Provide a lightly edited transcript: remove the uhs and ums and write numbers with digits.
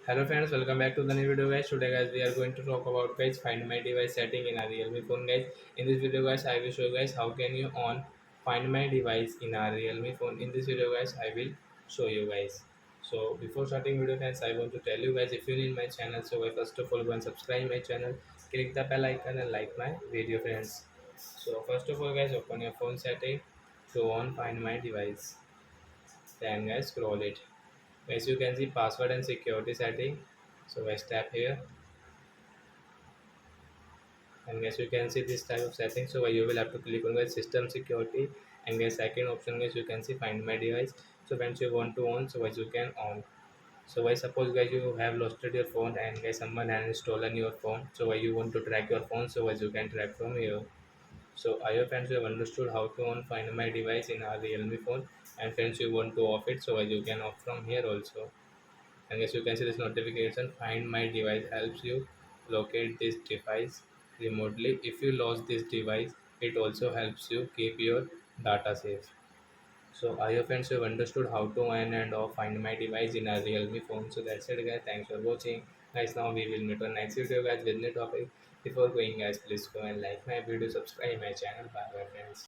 Hello friends, welcome back to the new video guys. Today guys we are going to talk about guys find my device setting in a Realme phone guys. In this video guys I will show you guys how can you on find my device in a Realme phone. In this video guys I will show you guys. So before starting video friends I want to tell you guys if you need my channel, so guys first of all go and subscribe my channel, click the bell icon and like my video friends. So first of all guys open your phone setting, go on find my device, then guys scroll it. As you can see password and security setting, so I tap here and guys you can see this type of setting. So you will have to click on the system security, and guys second option guys you can see find my device. So once you want to on, so guys you can on. So guys suppose guys you have lost your phone and guys someone has stolen your phone, so why you want to track your phone, so guys you can track from here. So I hope friends you have understood how to on find my device in our Realme phone, and friends you want to off it, so guys you can off from here also. And as you can see this notification find my device helps you locate this device remotely. If you lost this device, it also helps you keep your data safe. So I hope friends you have understood how to on and off find my device in a Realme phone. So that's it guys, thanks for watching guys. Now we will meet on next video guys with new topic. Before going guys, please go and like my video, subscribe my channel. Bye bye friends.